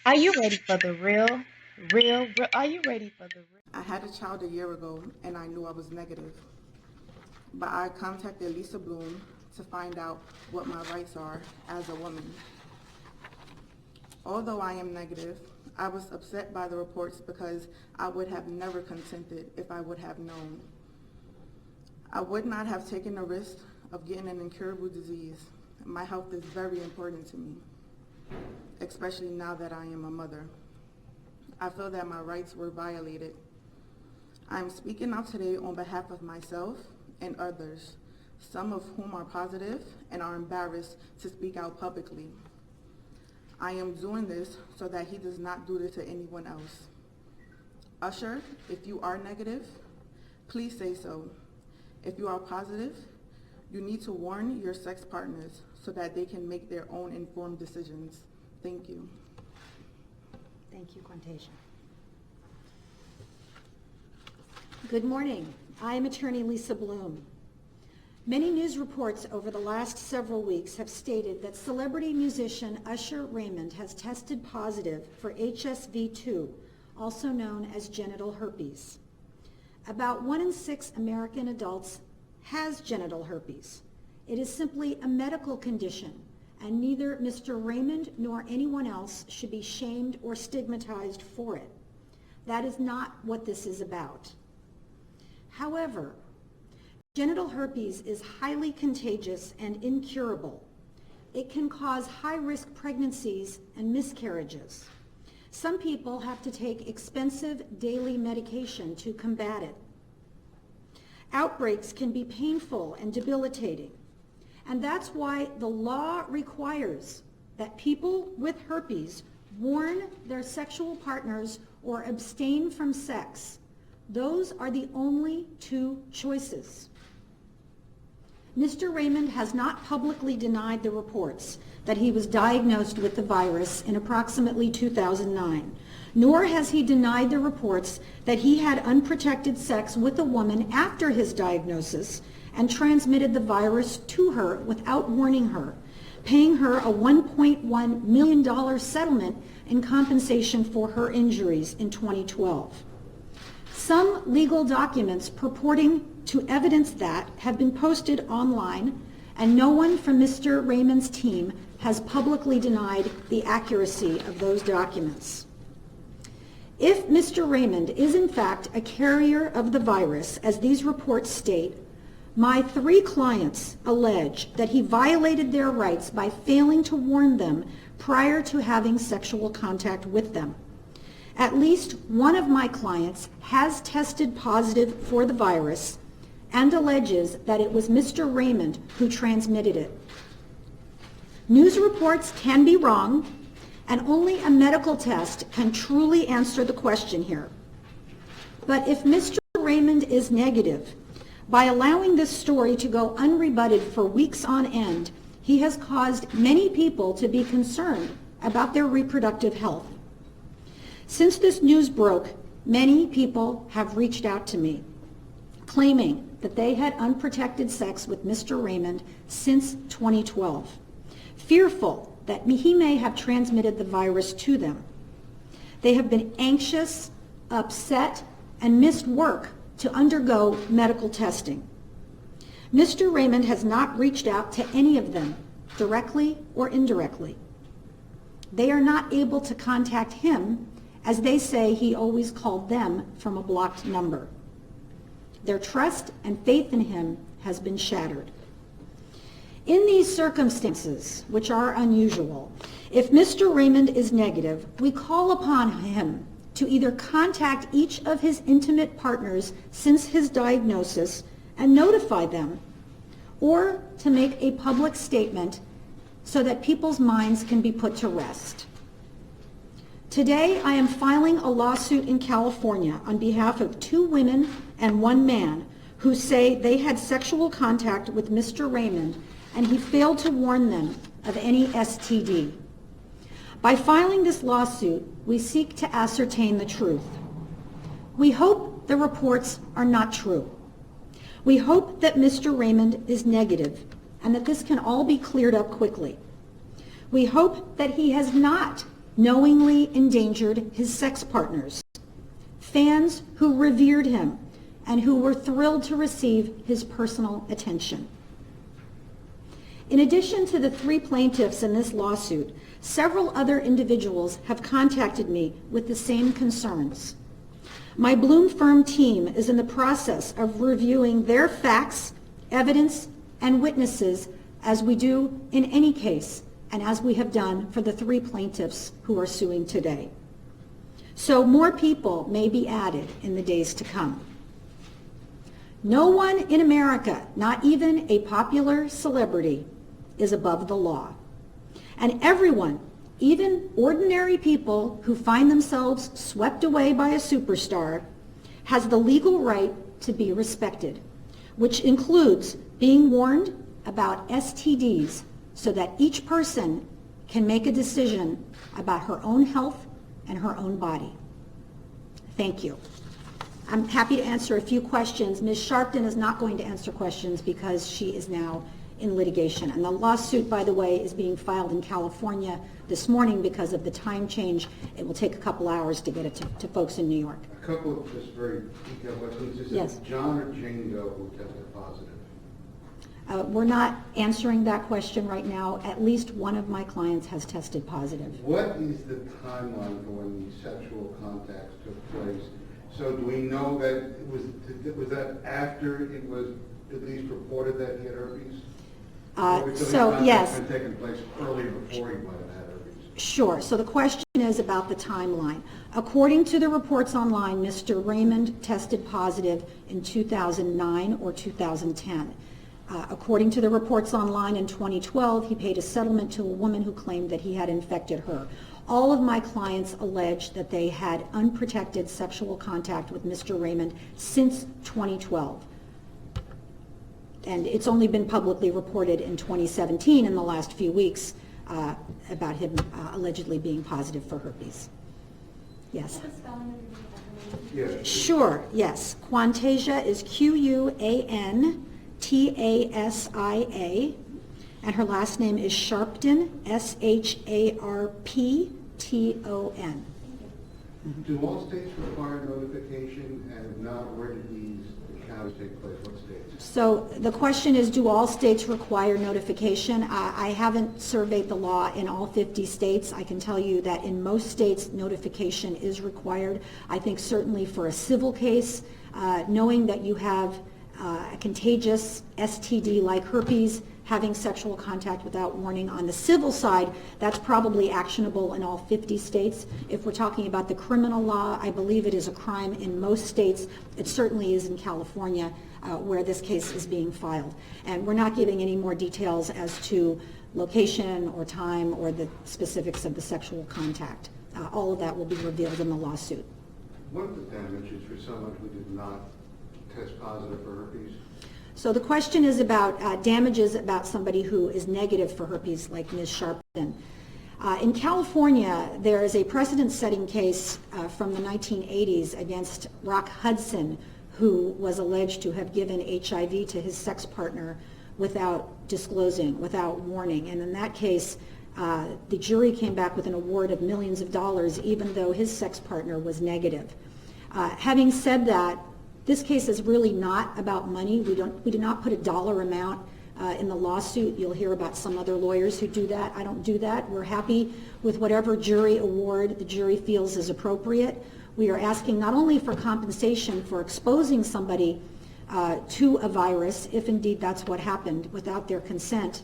Are you ready for the real? Are you ready for the real? I had a child a year ago and I knew I was negative. But I contacted Lisa Bloom to find out what my rights are as a woman. Although I am negative, I was upset by the reports because I would have never consented if I would have known. I would not have taken the risk of getting an incurable disease. My health is very important to me, especially now that I am a mother. I feel that my rights were violated. I am speaking out today on behalf of myself and others, some of whom are positive and are embarrassed to speak out publicly. I am doing this so that he does not do this to anyone else. Usher, if you are negative, please say so. If you are positive, you need to warn your sex partners so that they can make their own informed decisions. Thank you. Thank you, Quantasia. Good morning. I am attorney Lisa Bloom. Many news reports over the last several weeks have stated that celebrity musician Usher Raymond has tested positive for HSV-2, also known as genital herpes. About 1 in 6 American adults has genital herpes. It is simply a medical condition, and neither Mr. Raymond nor anyone else should be shamed or stigmatized for it. That is not what this is about. However, genital herpes is highly contagious and incurable. It can cause high-risk pregnancies and miscarriages. Some people have to take expensive daily medication to combat it. Outbreaks can be painful and debilitating, and that's why the law requires that people with herpes warn their sexual partners or abstain from sex. Those are the only two choices. Mr. Raymond has not publicly denied the reports that he was diagnosed with the virus in approximately 2009, nor has he denied the reports that he had unprotected sex with a woman after his diagnosis and transmitted the virus to her without warning her, paying her a $1.1 million settlement in compensation for her injuries in 2012. Some legal documents purporting to evidence that have been posted online, and no one from Mr. Raymond's team has publicly denied the accuracy of those documents. If Mr. Raymond is in fact a carrier of the virus, as these reports state, my 3 clients allege that he violated their rights by failing to warn them prior to having sexual contact with them. At least one of my clients has tested positive for the virus and alleges that it was Mr. Raymond who transmitted it. News reports can be wrong, and only a medical test can truly answer the question here. But if Mr. Raymond is negative, by allowing this story to go unrebutted for weeks on end, he has caused many people to be concerned about their reproductive health. Since this news broke, many people have reached out to me, claiming that they had unprotected sex with Mr. Raymond since 2012, fearful that he may have transmitted the virus to them. They have been anxious, upset, and missed work to undergo medical testing. Mr. Raymond has not reached out to any of them, directly or indirectly. They are not able to contact him, as they say he always called them from a blocked number. Their trust and faith in him has been shattered. In these circumstances, which are unusual, if Mr. Raymond is negative, we call upon him to either contact each of his intimate partners since his diagnosis and notify them, or to make a public statement so that people's minds can be put to rest. Today, I am filing a lawsuit in California on behalf of 2 women and 1 man who say they had sexual contact with Mr. Raymond and he failed to warn them of any STD. By filing this lawsuit, we seek to ascertain the truth. We hope the reports are not true. We hope that Mr. Raymond is negative and that this can all be cleared up quickly. We hope that he has not knowingly endangered his sex partners, fans who revered him and who were thrilled to receive his personal attention. In addition to the 3 plaintiffs in this lawsuit, several other individuals have contacted me with the same concerns. My Bloom Firm team is in the process of reviewing their facts, evidence, and witnesses as we do in any case, and as we have done for the 3 plaintiffs who are suing today. So more people may be added in the days to come. No one in America, not even a popular celebrity, is above the law. And everyone, even ordinary people who find themselves swept away by a superstar, has the legal right to be respected, which includes being warned about STDs so that each person can make a decision about her own health and her own body. Thank you. I'm happy to answer a few questions. Ms. Sharpton is not going to answer questions because she is now in litigation. And the lawsuit, by the way, is being filed in California this morning because of the time change. It will take a couple hours to get it to folks in New York. A couple of just very detailed questions. Is Yes. it John or Jane Doe who tested positive? We're not answering that question right now. At least one of my clients has tested positive. What is the timeline for when these sexual contacts took place? So do we know that was that after it was at least reported that he had herpes? Or was these contacts Yes. been taking place earlier before he might have had herpes? Sure. So the question is about the timeline. According to the reports online, Mr. Raymond tested positive in 2009 or 2010. According to the reports online in 2012, he paid a settlement to a woman who claimed that he had infected her. All of my clients allege that they had unprotected sexual contact with Mr. Raymond since 2012. And it's only been publicly reported in 2017 in the last few weeks about him allegedly being positive for herpes. Yes. Yes. Sure, yes. Quantasia is Quantasia, and her last name is Sharpton, Sharpton. Do all states require notification, and if not, where did these encounters take place? What states? So the question is, do all states require notification? I haven't surveyed the law in all 50 states. I can tell you that in most states, notification is required. I think certainly for a civil case, knowing that you have a contagious STD like herpes, having sexual contact without warning on the civil side, that's probably actionable in all 50 states. If we're talking about the criminal law, I believe it is a crime in most states. It certainly is in California, where this case is being filed. And we're not giving any more details as to location or time or the specifics of the sexual contact. All of that will be revealed in the lawsuit. What are the damages for someone who did not test positive for herpes? So the question is about damages about somebody who is negative for herpes, like Ms. Sharpton. In California, there is a precedent-setting case from the 1980s against Rock Hudson, who was alleged to have given HIV to his sex partner without disclosing, without warning. And in that case, the jury came back with an award of millions of dollars, even though his sex partner was negative. Having said that, this case is really not about money. We do not put a dollar amount in the lawsuit. You'll hear about some other lawyers who do that. I don't do that. We're happy with whatever jury award the jury feels is appropriate. We are asking not only for compensation for exposing somebody to a virus, if indeed that's what happened, without their consent,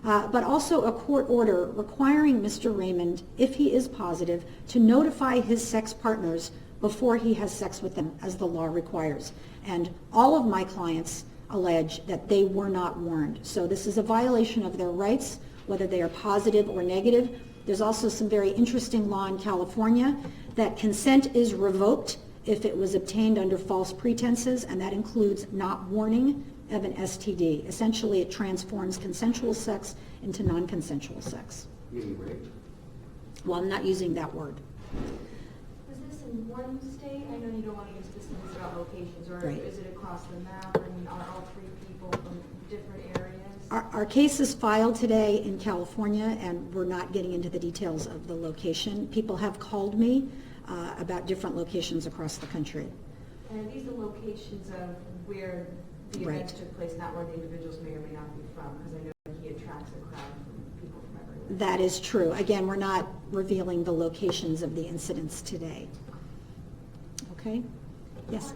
but also a court order requiring Mr. Raymond, if he is positive, to notify his sex partners before he has sex with them, as the law requires. And all of my clients allege that they were not warned. So this is a violation of their rights, whether they are positive or negative. There's also some very interesting law in California that consent is revoked if it was obtained under false pretenses, and that includes not warning of an STD. Essentially, it transforms consensual sex into non-consensual sex. Meaning rape? Well, I'm not using that word. Was this in one state? I know you don't want to give specifics about locations, or Right. is it across the map, and are all three people from different areas? Our case is filed today in California, and we're not getting into the details of the location. People have called me about different locations across the country. And these are locations of where the Right. events took place, not where the individuals may or may not be from, because I know he attracts a crowd from people from everywhere. That is true. Again, we're not revealing the locations of the incidents today. Okay? Yes,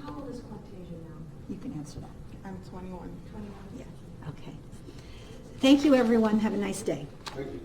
How old is Quantasia now? you can answer that. I'm 21. 21? Yeah, okay. Thank you, everyone. Have a nice day. Thank you.